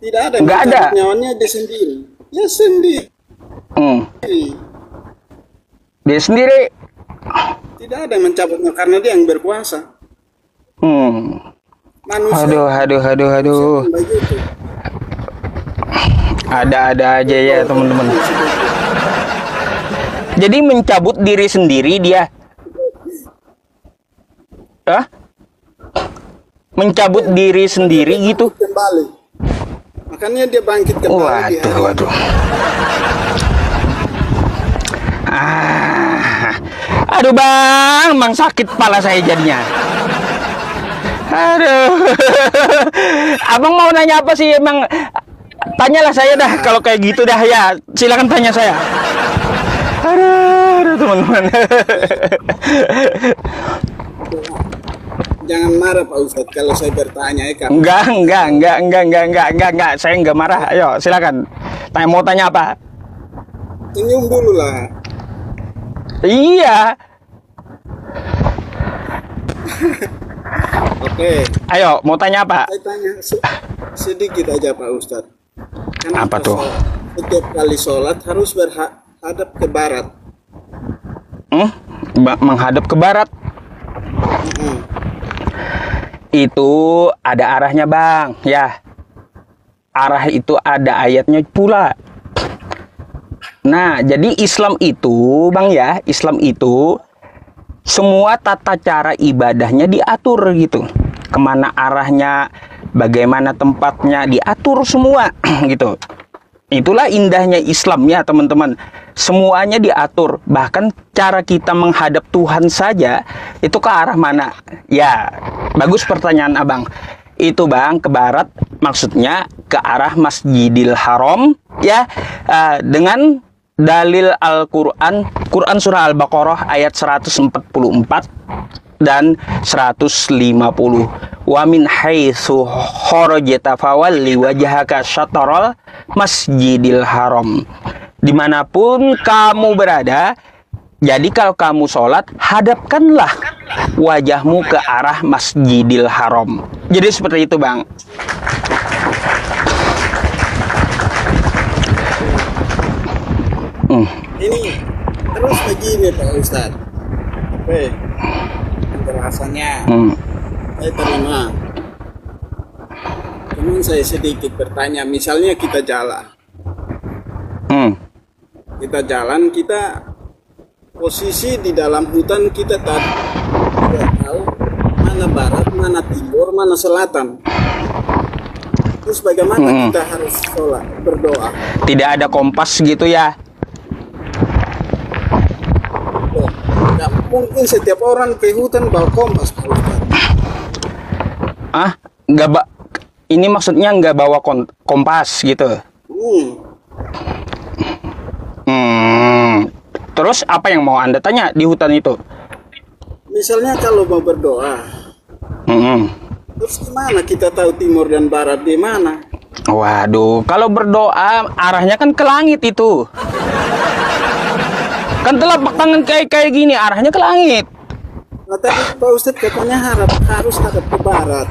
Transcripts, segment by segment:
Tidak ada yang Nggak ada. mencabut nyawanya dia sendiri. Ya sendiri. Dia sendiri. Tidak ada yang mencabutnya karena dia yang berkuasa. Manusia. Aduh. Begitu. Ada-ada aja ya teman-teman. Jadi mencabut diri sendiri dia. Hah? Mencabut diri sendiri gitu. Kembali. Makanya dia bangkit kembali. Waduh. Aduh bang sakit kepala saya jadinya. Aduh. Abang mau nanya apa sih emang? Tanyalah saya dah kalau kayak gitu dah ya. Silakan tanya saya. Aduh teman-teman. Jangan marah Pak Ustadz kalau saya bertanya ya kan. Enggak. Saya enggak marah. Ayo silakan. Mau tanya apa? Senyum dulu lah. Iya. Oke. Ayo mau tanya apa? Saya tanya sedikit aja Pak Ustadz. Apa tuh? Setiap kali sholat harus berhadap ke barat. Menghadap ke barat. Itu ada arahnya bang, ya. Arah itu ada ayatnya pula. Nah, jadi Islam itu, bang ya, Islam itu semua tata cara ibadahnya diatur gitu. Kemana arahnya, bagaimana tempatnya diatur semua gitu. Itulah indahnya Islam ya teman-teman. Semuanya diatur. Bahkan cara kita menghadap Tuhan saja itu ke arah mana? Ya, bagus pertanyaan abang. Itu bang ke barat maksudnya ke arah Masjidil Haram ya, dengan dalil Al-Quran, Quran surah Al-Baqarah ayat 144 dan 150. Wa min haitsu kharajta fawalli wajhaka syatral Masjidil Haram. Dimanapun kamu berada, jadi kalau kamu sholat, hadapkanlah wajahmu ke arah Masjidil Haram. Jadi seperti itu bang. Ini terus begini Pak Ustadz. Oke, penjelasannya saya terima. Cuman saya sedikit bertanya, misalnya kita jalan. Kita jalan, kita posisi di dalam hutan, kita tidak tahu mana barat, mana timur, mana selatan. Terus bagaimana kita harus sholat, berdoa? Tidak ada kompas gitu ya? Tidak mungkin setiap orang ke hutan bawa kompas. Ini maksudnya nggak bawa kompas gitu? Terus apa yang mau Anda tanya di hutan itu? Misalnya kalau mau berdoa, terus gimana kita tahu timur dan barat di mana? Waduh, kalau berdoa arahnya kan ke langit itu. Kan telapak tangan kayak gini, arahnya ke langit. Nah, tadi Pak Ustadz katanya harus hadap ke barat.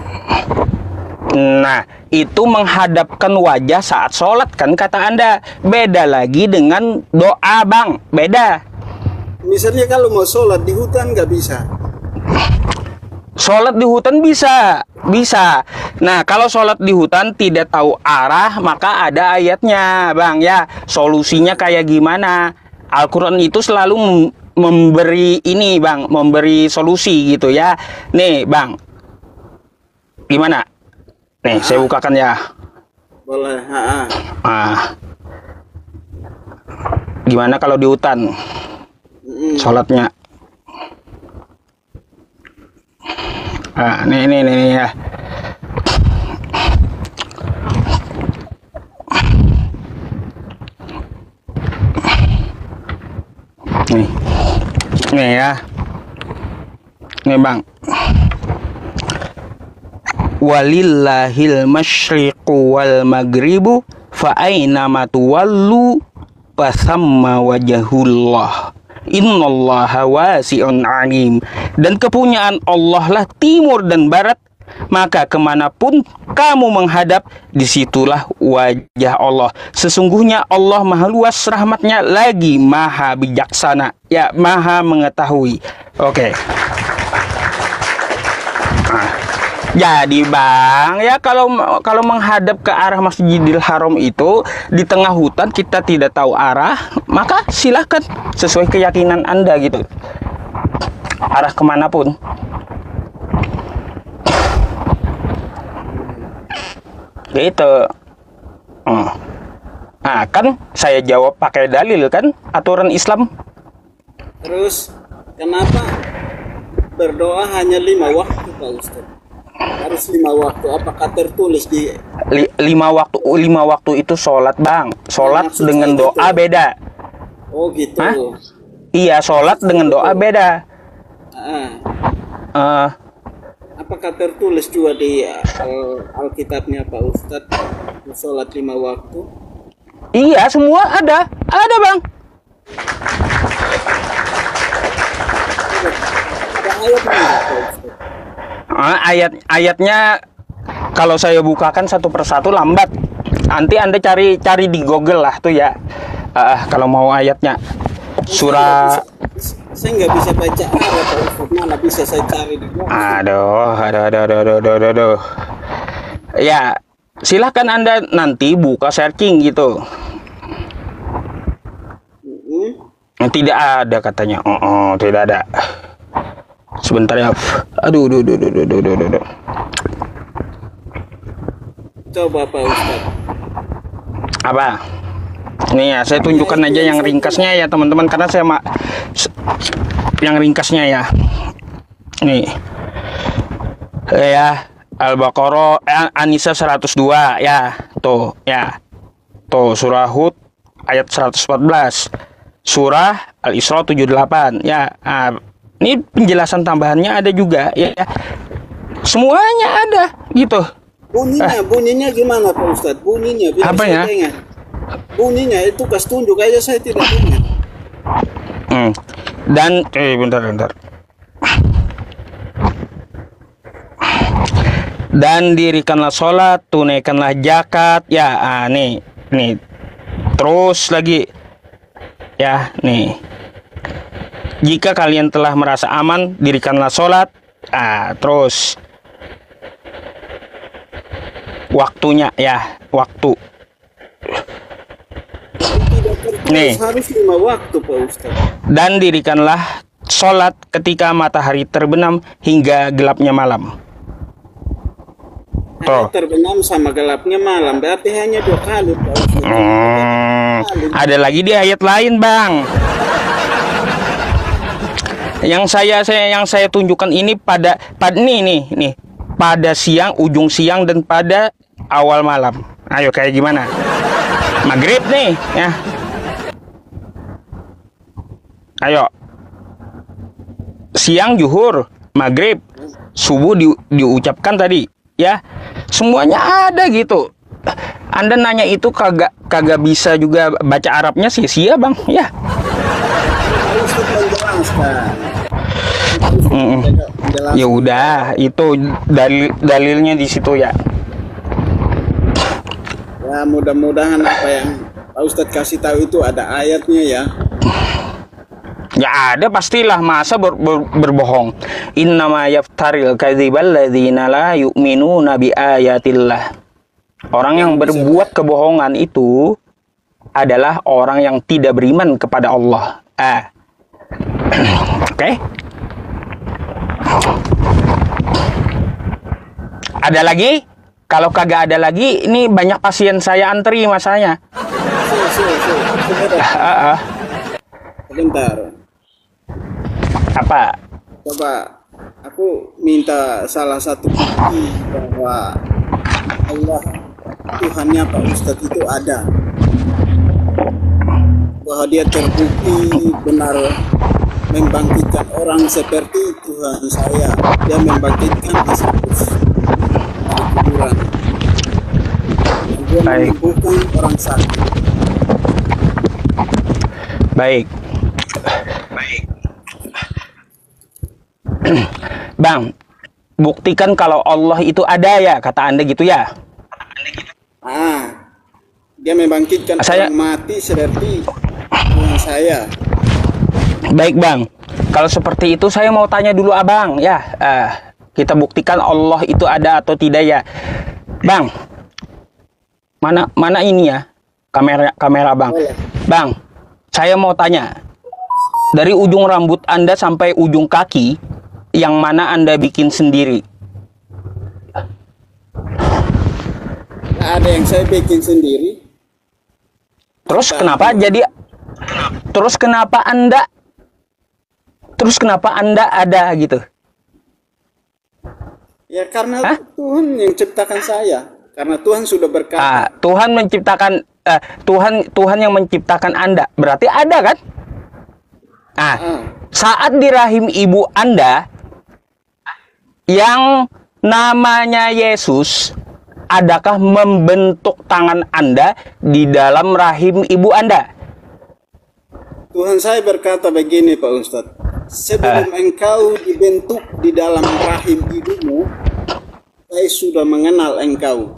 Nah, itu menghadapkan wajah saat sholat kan kata Anda. Beda lagi dengan doa bang, beda. Misalnya kalau mau sholat di hutan nggak bisa. Sholat di hutan bisa. Nah, kalau sholat di hutan tidak tahu arah, maka ada ayatnya bang ya. Solusinya kayak gimana? Al-Quran itu selalu memberi ini bang, memberi solusi gitu ya. Nih bang, gimana? Nih, saya bukakan ya. Boleh. Gimana kalau di hutan? Sholatnya. Nih ya. Nih ya. Nih bang. Walillahil masyriqu wal maghribu fa aina ma tuwallu fasamma wajhullah innallaha wasi'un alim. Dan kepunyaan Allah lah timur dan barat, maka kemanapun kamu menghadap, disitulah wajah Allah. Sesungguhnya Allah maha luas rahmatnya, lagi maha bijaksana, ya maha mengetahui. Oke. Nah, jadi bang, ya kalau menghadap ke arah Masjidil Haram itu di tengah hutan, kita tidak tahu arah, maka silahkan sesuai keyakinan Anda gitu, arah kemanapun. Gitu. Nah, kan saya jawab pakai dalil kan, aturan Islam. Terus kenapa berdoa hanya 5 waktu Pak Ustaz? Harus 5 waktu, apakah tertulis di 5 waktu itu sholat bang, sholat maksud dengan saya doa gitu. beda. Oh gitu. Hah? Iya, sholat dengan doa beda. Apakah tertulis juga di Alkitabnya Pak Ustadz sholat 5 waktu? Iya, semua ada bang. Ada ayatnya nggak, Pak Ustadz? Ayatnya kalau saya bukakan satu persatu lambat. Nanti Anda cari di Google lah tuh ya. Kalau mau ayatnya surah. Saya nggak bisa baca Arab Pak Ustadz, mana bisa saya cari di Google? Aduh. Ya, silahkan Anda nanti buka searching gitu. Tidak ada katanya. Tidak ada. Sebentar ya. Aduh. Coba Pak Ustadz. Apa? Ini ya, saya tunjukkan aja yang ringkasnya ya teman-teman, karena saya yang ringkasnya ya. Nih. Ya, Al-Baqarah An-Nisa 102 ya. Tuh, ya. Tuh, surah Hud ayat 114. Surah Al-Isra 78 ya. Ini penjelasan tambahannya ada juga ya. Semuanya ada gitu. Bunyinya gimana Pak Ustadz? Bunyinya biar apa saya ya? dengar. Bunyinya itu kas tunjuk aja saya tidak dengar. Dan bentar. Dan dirikanlah sholat, tunaikanlah zakat ya. Nih. Terus lagi ya, nih. Jika kalian telah merasa aman, dirikanlah sholat. Terus waktunya ya, waktu. Nih. Harus 5 waktu Pak Ustadz. Dan dirikanlah sholat ketika matahari terbenam hingga gelapnya malam. Terbenam sama gelapnya malam, berarti hanya 2 kali Pak Ustadz. Ada lagi di ayat lain bang. Yang saya tunjukkan ini pada nih pada siang, ujung siang, dan pada awal malam. Ayo kayak gimana? Maghrib nih ya. Ayo. Siang zuhur, maghrib, subuh diucapkan tadi ya. Semuanya ada gitu. Anda nanya itu kagak bisa juga baca Arabnya sia-sia bang ya. Ya udah, itu dalilnya di situ ya. Ya mudah-mudahan apa yang Pak Ustadz kasih tahu itu ada ayatnya ya. Ya ada pastilah, masa berbohong. Innama yaftaril kadzibal ladzina la yu'minuna bi ayatillah. Orang yang berbuat kebohongan itu adalah orang yang tidak beriman kepada Allah. Oke. Ada lagi? Kalau kagak ada lagi, ini banyak pasien saya antri masanya. Sebentar. Apa? Coba aku minta salah satu bukti bahwa Allah Tuhannya Pak Ustadz itu ada. Bahwa dia terbukti benar membangkitkan orang seperti Tuhan saya. Dia membangkitkan Yesus dari kuburan. Dan dia menyembuhkan orang sakit. Baik. Bang, buktikan kalau Allah itu ada ya, kata Anda gitu ya. Dia membangkitkan orang mati seperti Tuhan saya. Baik Bang, kalau seperti itu saya mau tanya dulu Abang ya. Kita buktikan Allah itu ada atau tidak ya, Bang. Mana ini ya kamera Bang. Bang, saya mau tanya, dari ujung rambut Anda sampai ujung kaki, yang mana Anda bikin sendiri? Ada yang saya bikin sendiri. Terus kenapa Anda ada gitu? Ya karena Tuhan yang ciptakan saya. Karena Tuhan sudah berkata. Tuhan menciptakan Tuhan yang menciptakan Anda. Berarti ada kan? Saat di rahim ibu Anda yang namanya Yesus, adakah membentuk tangan Anda di dalam rahim ibu Anda? Tuhan saya berkata begini Pak Ustadz, sebelum engkau dibentuk di dalam rahim ibumu, saya sudah mengenal engkau.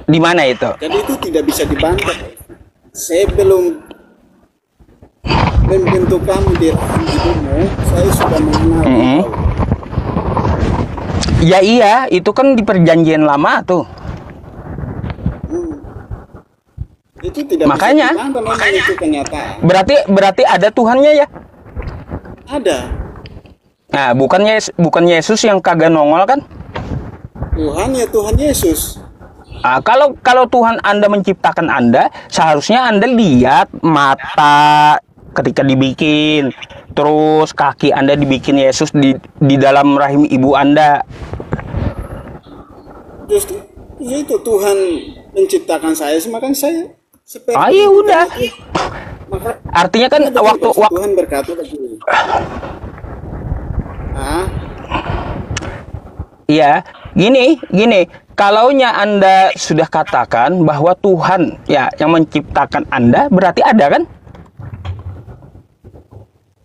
Di mana itu? Jadi itu tidak bisa dibantah. Sebelum membentuk kamu di rahim ibumu, saya sudah mengenal engkau. Ya iya, itu kan di perjanjian lama tuh. Itu tidak makanya, bisa dibantah, memang itu kenyataan. Berarti ada Tuhannya ya? Ada. Nah, bukan Yesus yang kagak nongol kan? Tuhan ya Tuhan Yesus. Kalau Tuhan Anda menciptakan Anda, seharusnya Anda lihat mata ketika dibikin, terus kaki Anda dibikin Yesus di dalam rahim ibu Anda. Justru itu Tuhan menciptakan saya, semakin saya seperti ya udah. Artinya kan waktu Tuhan berkata begini. Iya, gini. Kalaunya Anda sudah katakan bahwa Tuhan ya yang menciptakan Anda, berarti ada kan?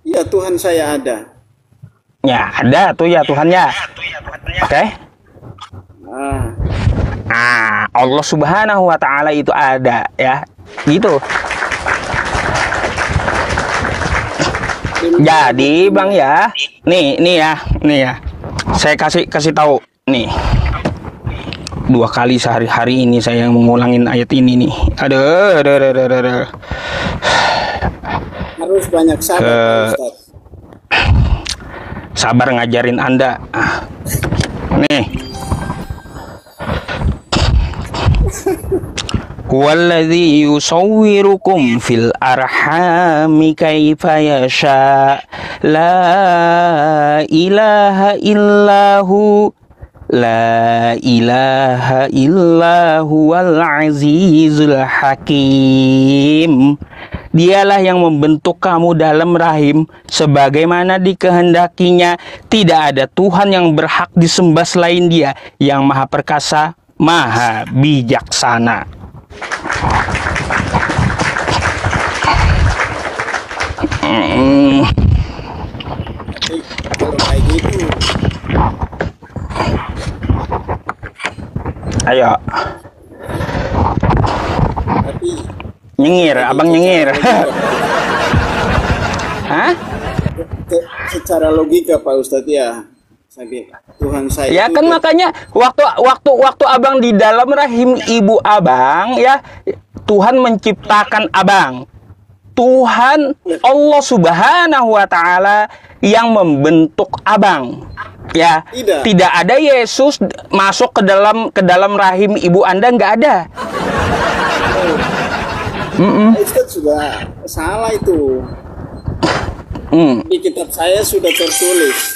Iya, Tuhan saya ada. Ya, ada tuh ya Tuhannya. Oke. Allah Subhanahu wa Ta'ala itu ada ya. Gitu. Jadi Bang ya, nih ya. Saya kasih tahu nih. 2 kali sehari-hari ini saya mengulangin ayat ini nih. Aduh. Harus banyak sabar, Ustaz. Sabar ngajarin Anda. Nih. Huwallazi yusawwirukum fil arhami kaifa yasha. La ilaha illahu. La ilaha illahu wal azizul hakim. Dialah yang membentuk kamu dalam rahim sebagaimana dikehendakinya. Tidak ada Tuhan yang berhak disembah selain Dia, yang maha perkasa, maha bijaksana. Kalau kayak gitu, ayo. tapi Nyengir, abang nyengir. Hah? Secara logika Pak Ustadz ya, Tuhan saya. Ya kan makanya waktu abang di dalam rahim ibu abang ya, Tuhan menciptakan abang. Tuhan Allah Subhanahu wa Ta'ala yang membentuk abang. Ya, tidak ada Yesus masuk ke dalam rahim ibu Anda, nggak ada. Ustadz sudah salah itu. Di kitab saya sudah tertulis,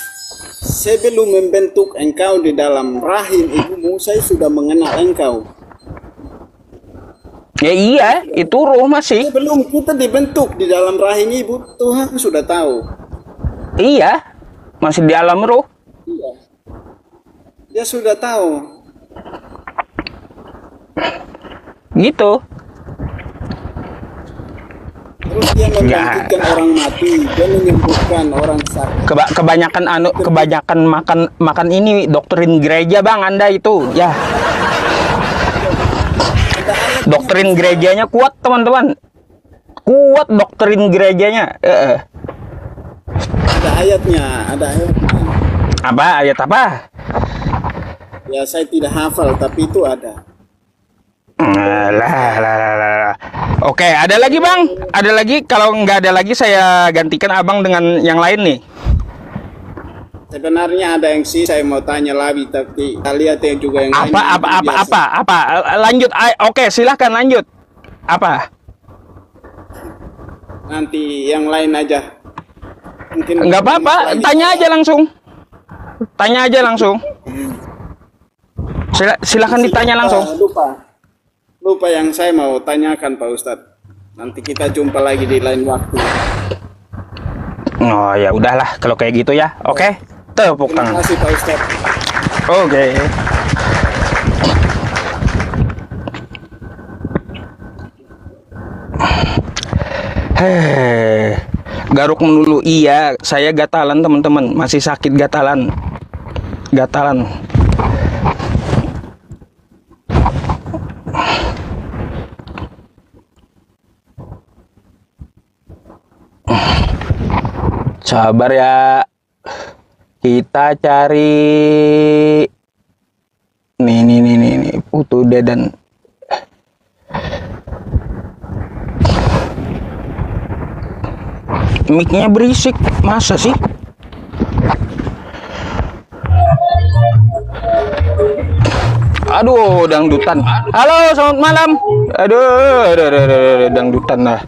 sebelum membentuk engkau di dalam rahim ibumu, saya sudah mengenal engkau. Ya iya, itu roh masih. Sebelum kita dibentuk di dalam rahim ibu, Tuhan sudah tahu. Iya, masih di alam roh. Iya. Dia sudah tahu. Gitu. Terus Dia membangkitkan orang mati, dia menyembuhkan orang sakit. Kebanyakan makan ini doktrin gereja, Bang. Anda itu, ya. Doktrin gerejanya kuat, teman-teman. Kuat doktrin gerejanya. Ada ayatnya, ada ayatnya. Apa? Ayat apa? Ya saya tidak hafal, tapi itu ada. Lah. Oke, ada lagi, Bang? Ada lagi? Kalau nggak ada lagi, saya gantikan Abang dengan yang lain nih. Sebenarnya ada yang sih saya mau tanya lagi, tapi kita lihat yang juga yang lain. Apa? Lanjut. Oke, silahkan lanjut. Apa? Nanti yang lain aja. Mungkin Nggak apa-apa, tanya aja langsung. Tanya aja langsung. Silahkan ditanya langsung. Lupa yang saya mau tanyakan, Pak Ustadz. Nanti kita jumpa lagi di lain waktu. Oh ya udahlah kalau kayak gitu ya. Oke. Tepuk tangan. Terima kasih, Pak Ustadz. Oke. Garuk melulu. Iya, saya gatalan, teman-teman. Masih sakit gatalan. Sabar ya. Kita cari nih Putu Dedan. Mic-nya berisik, masa sih? Aduh, dangdutan. Halo, selamat malam. Aduh, dangdutan lah.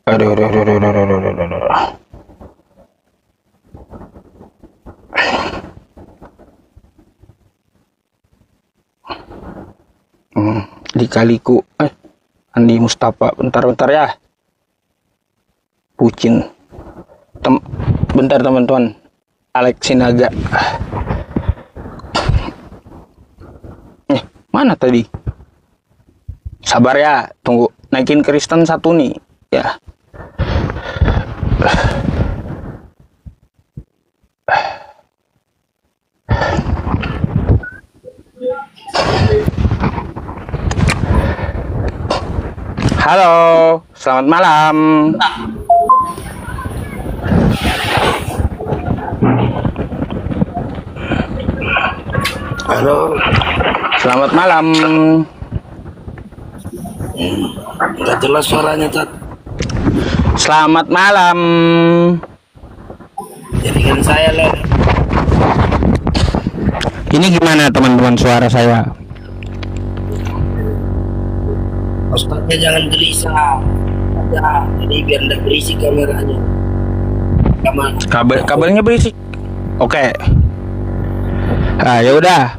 Aduh. Dikaliku. Andi Mustafa, bentar ya. Pucin. Bentar teman-teman. Alex Sinaga. Mana tadi? Sabar ya, tunggu. Naikin Kristen satu nih, ya. Halo, selamat malam. Halo, selamat malam. nggak jelas suaranya, Tat. Selamat malam. Jadikan saya lihat. Ini gimana teman-teman suara saya? Ustaznya jangan gelisah. Ya, jadi biar tidak berisik kameranya. Kabelnya berisik. Oke. Ah, ya udah.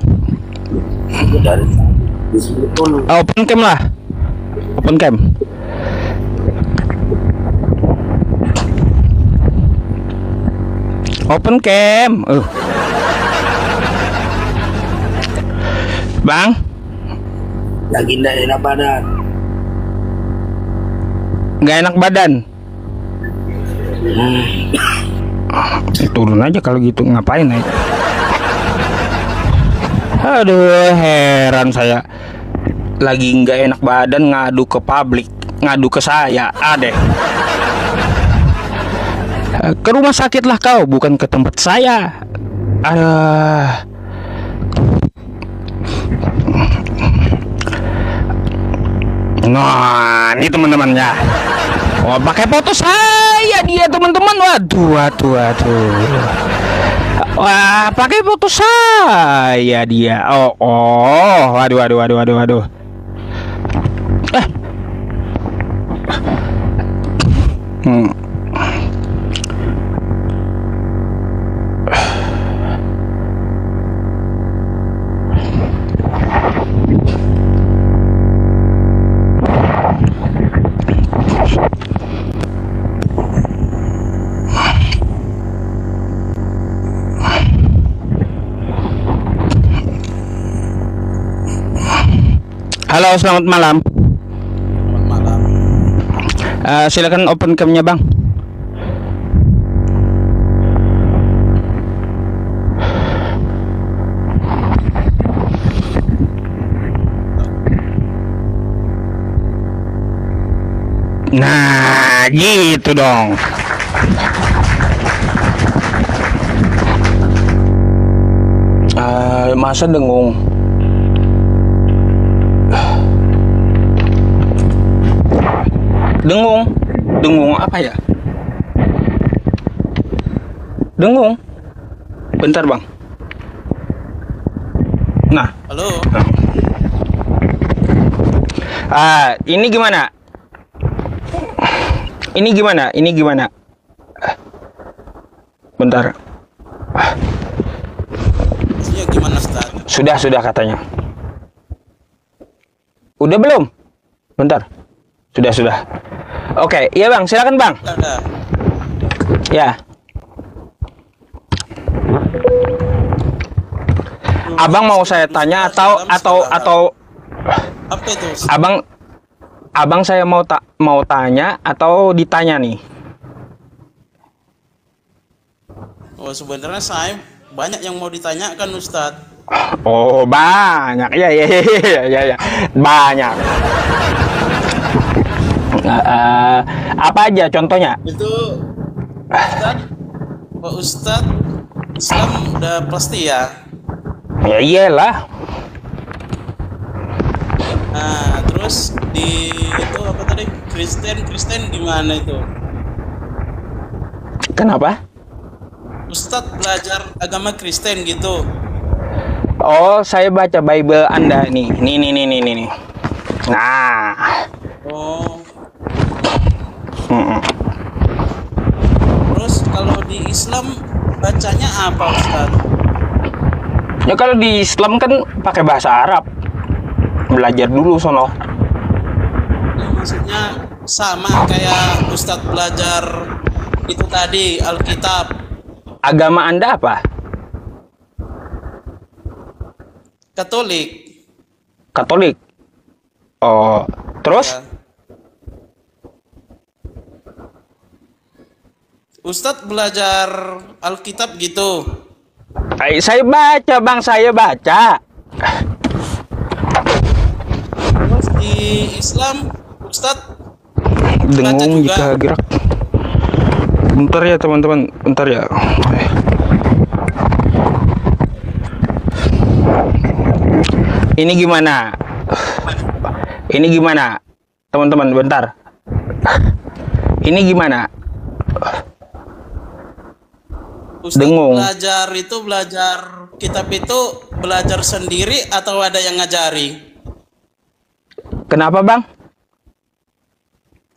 Open cam lah. Open cam. Open cam. Bang. Lagi tidak enak badan. Nggak enak badan. Turun aja kalau gitu, ngapain ya? Aduh, heran saya. Lagi nggak enak badan ngadu ke publik, ngadu ke saya, adeh. Ke rumah sakit lah kau, bukan ke tempat saya. Aduh. Nah, ini teman-temannya. Oh, pakai foto saya dia, teman-teman. Waduh. Wah, pakai foto saya dia. Oh. Waduh. Halo, selamat malam. Selamat malam. Silakan open camnya bang. Nah, gitu dong. Masa dengung? Dengung apa ya? Dengung. Bentar bang. Nah. Halo. Ini gimana? Ini gimana? Bentar. Ya gimana Ustaz? Sudah katanya. Udah belum? Bentar. Sudah. Oke, iya bang, silakan bang. Ada. Ya. Abang mau saya tanya atau Apa itu? Abang saya mau tanya atau ditanya nih? Oh, sebenarnya saya banyak yang mau ditanyakan Ustadz. Oh, banyak. Ya. Banyak. Apa aja contohnya? Itu Ustadz, Pak Ustadz, Islam udah pasti ya. Ya iyalah. Nah, terus di itu apa tadi? Kristen gimana itu? Kenapa? Ustadz belajar agama Kristen gitu. Oh, saya baca Bible Anda nih. Nih. Nah. Oh. Mm-mm. Terus kalau di Islam bacanya apa Ustadz? Ya kalau di Islam kan pakai bahasa Arab. Belajar dulu sono. Ya, maksudnya sama kayak Ustadz belajar itu tadi Alkitab. Agama Anda apa? Katolik. Oh, terus? Ya. Ustadz belajar Alkitab gitu. Saya baca bang, saya baca. Terus di Islam Ustadz baca Dengung juga. jika gerak. Bentar ya teman-teman, bentar ya. Ini gimana? Teman-teman, bentar. Ini gimana? Ustadz Dengung. belajar kitab itu belajar sendiri atau ada yang ngajari? Kenapa bang?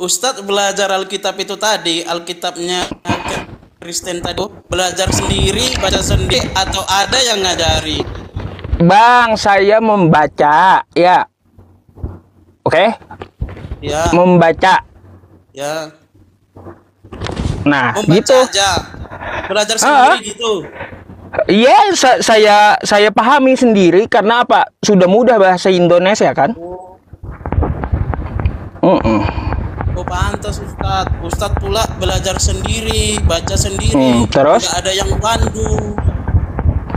Ustadz belajar Alkitab itu tadi, Alkitabnya Kristen tadi, belajar sendiri, baca sendiri, atau ada yang ngajari? Bang, saya membaca, ya. Oke? Ya, Membaca. ya. Nah, Membaca gitu. aja, belajar sendiri gitu. Iya, saya pahami sendiri karena apa? Sudah mudah bahasa Indonesia kan? Oh pantas Ustadz pula belajar sendiri, baca sendiri, terus? nggak ada yang pandu.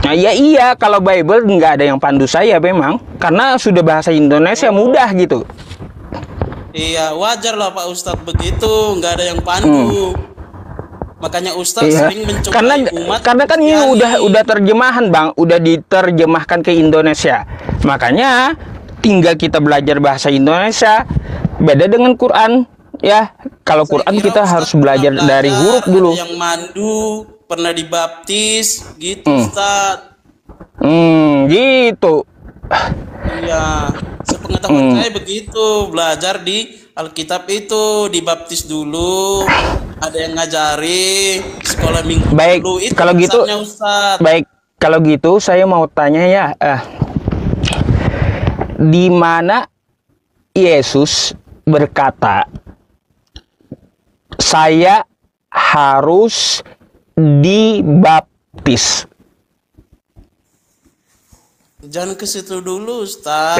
Nah, iya, kalau Bible nggak ada yang pandu saya memang, karena sudah bahasa Indonesia mudah gitu. Iya, wajar lah Pak Ustadz begitu, nggak ada yang pandu. Makanya Ustadz Iya. sering mencoba Karena kan ini udah terjemahan bang, udah diterjemahkan ke Indonesia. Makanya tinggal kita belajar bahasa Indonesia. Beda dengan Quran, ya. Kalau Quran kita harus belajar dari huruf dulu. Yang mandu pernah dibaptis, gitu Ustadz. Gitu. Iya, sepengetahuan saya begitu, belajar di Alkitab itu dibaptis dulu, ada yang ngajari, sekolah minggu Baik, dulu itu kalau gitu, Ustadz. baik, kalau gitu saya mau tanya ya, di mana Yesus berkata, saya harus dibaptis? Jangan ke situ dulu, Ustaz.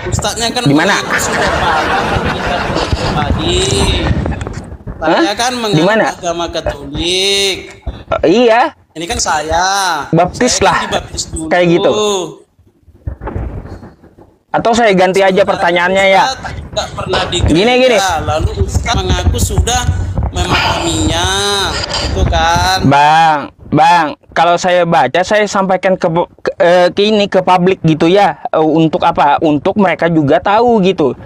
Ustaznya kan Di mana? mengaku sudah paham kita pribadi. Saya kan Di mana? menganut agama Katolik. Iya, Ini kan saya. baptis Saya lah. kan dibaptis dulu. Kayak gitu. Atau saya ganti aja pertanyaannya ya. Ustaz nggak pernah di gereja. Gini. Lalu Ustaz mengaku sudah memahaminya, itu kan? Bang, kalau saya baca, saya sampaikan ke ini ke publik gitu ya. Untuk apa? Untuk mereka juga tahu gitu.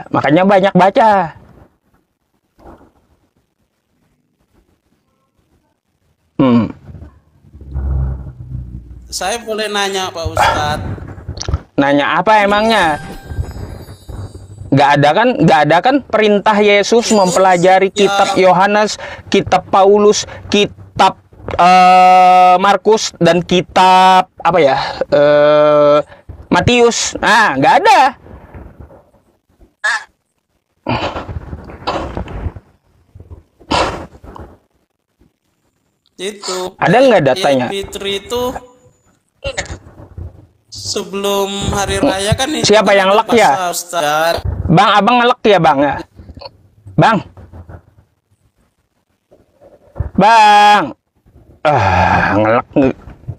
Makanya banyak baca. Saya boleh nanya Pak Ustadz? Nanya apa emangnya? Gak ada kan perintah Yesus mempelajari kitab Yohanes, kitab Paulus, kitab Markus dan kitab apa ya? Matius. Nah, nggak ada. Itu. Ada nggak datanya? Fitri itu sebelum hari raya kan itu. Siapa yang lek ya? Ustadz. Bang, abang ngelek ya bang ya? Bang.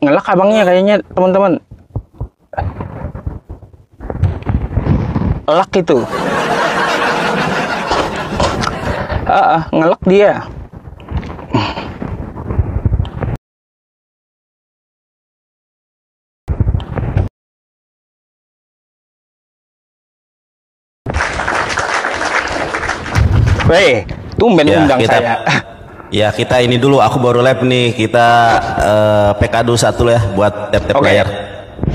Ngelek abangnya kayaknya teman-teman. Lek itu. Ngelek dia. Weh, tumben Ya, undang kita- saya. Ya kita ini dulu, aku baru live nih. Kita PK dulu satu ya buat tap-tap Oke. layar.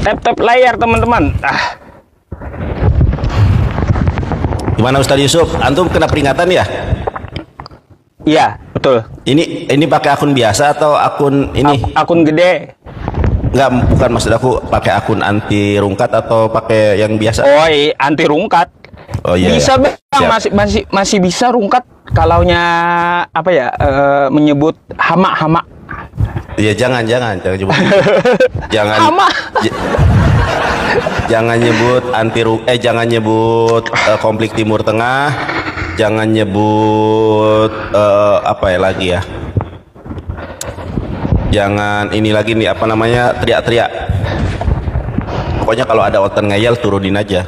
Tap layar teman-teman. Gimana Ustadz Yusuf? Antum kena peringatan ya? Iya, betul. Ini pakai akun biasa atau akun ini? Akun gede. Enggak, bukan, maksud aku pakai akun anti rungkat atau pakai yang biasa? Oh, anti rungkat. Oh iya. Bisa iya. bang, Siap. masih bisa rungkat kalaunya apa ya, menyebut hama. Iya, jangan nyebut. jangan. Hama. Jangan nyebut jangan nyebut konflik Timur Tengah. Jangan nyebut apa ya lagi ya? Jangan ini lagi nih, apa namanya, teriak-teriak. Pokoknya kalau ada otan ngeyel turunin aja.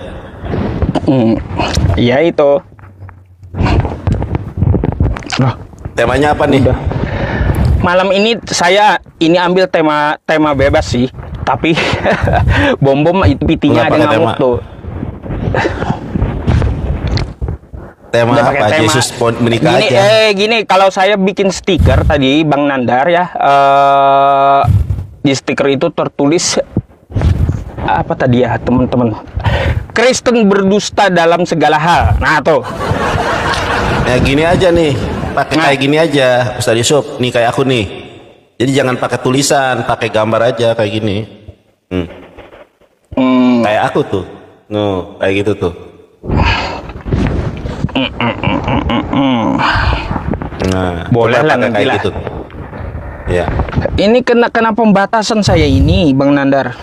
Iya itu. Loh, Temanya apa nih? udah. Malam ini saya ambil tema bebas sih, tapi bom itu pitinya Nggak ada pakai ngamuk tema. tuh. Tema Udah pakai apa? tema. Yesus menikah Gini, aja. gini, kalau saya bikin stiker tadi Bang Nandar ya, di stiker itu tertulis apa tadi ya teman-teman? Kristen berdusta dalam segala hal. Nah tuh. Ya gini aja nih, pakai Nah. kayak gini aja Ustadz Yusuf. Nih kayak aku nih. Jadi jangan pakai tulisan, pakai gambar aja kayak gini. Kayak aku tuh. Kayak gitu tuh. Nah, Boleh coba lah pakai nanti kayak lah. gitu. Ya. Ini kena pembatasan saya ini Bang Nandar.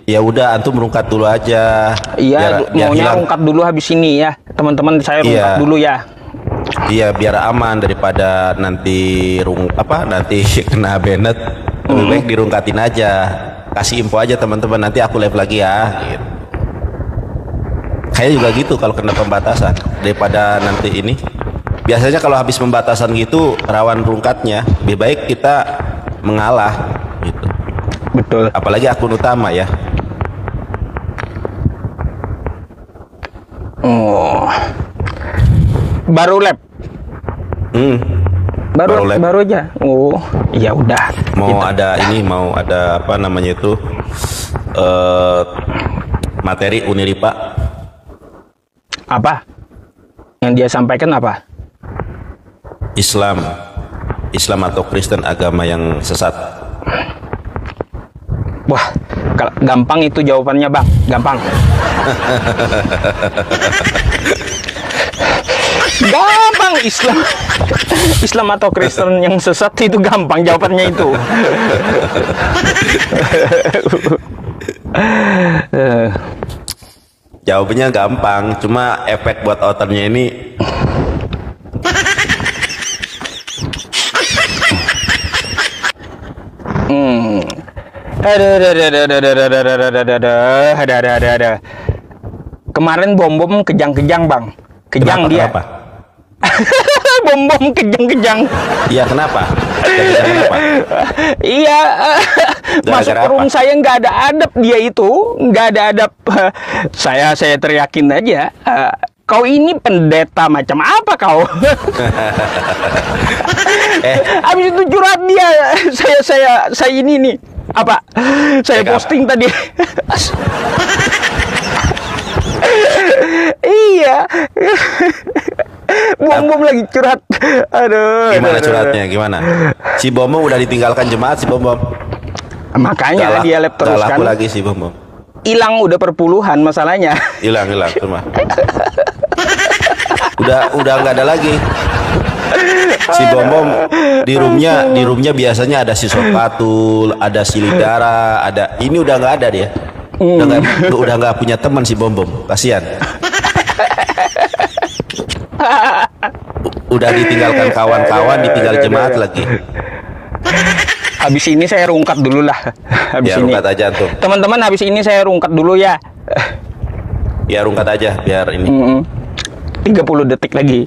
Ya udah, antum merungkat dulu aja. Iya, biar maunya hilang. rungkat dulu habis ini ya. Teman-teman saya rungkat Iya. dulu ya. Iya, biar aman daripada nanti nanti kena banned. Lebih baik dirungkatin aja. Kasih info aja teman-teman, nanti aku live lagi ya gitu. Kayak juga gitu kalau kena pembatasan, daripada nanti ini. Biasanya kalau habis pembatasan gitu rawan rungkatnya. Lebih baik kita mengalah gitu. Betul. Apalagi akun utama ya. Oh. Baru lab. Baru Baru lab. baru aja. Oh, ya udah. Mau ada apa namanya itu, materi Uniripa. Apa? Yang dia sampaikan apa? Islam atau Kristen, agama yang sesat. Wah, gampang itu jawabannya, Bang. Gampang. Gampang Islam. Islam atau Kristen yang sesat itu gampang jawabannya itu. Jawabannya gampang, cuma efek buat outernya ini Ada. Kemarin bom kejang-kejang bang, kejang kenapa, dia. kenapa? Bom kejang-kejang. Iya kenapa? Kenapa? Iya, masuk ke room saya nggak ada adab dia itu, nggak ada adab. Saya teriakin aja. Kau ini pendeta macam apa kau? Habis itu curhat dia. Saya ini nih apa? Saya posting tadi. Iya. Bom lagi curhat. Aduh. Gimana curhatnya? Gimana? Si Bom udah ditinggalkan jemaat si Bom. Makanya dia lab terus kan. Laku lagi si Bom. Hilang udah perpuluhan masalahnya. Hilang cuma. Udah nggak ada lagi. Si Bom di roomnya biasanya ada si Sopatul, ada si Lidara, ada ini udah nggak ada dia. Udah nggak punya teman si Bom. Kasihan. Udah ditinggalkan kawan-kawan, ditinggal jemaat lagi. Habis ini saya rungkat dulu lah. Habis ini. Rungkat aja tuh. Teman-teman, habis ini saya rungkat dulu ya. Ya rungkat aja biar ini. 30 detik lagi.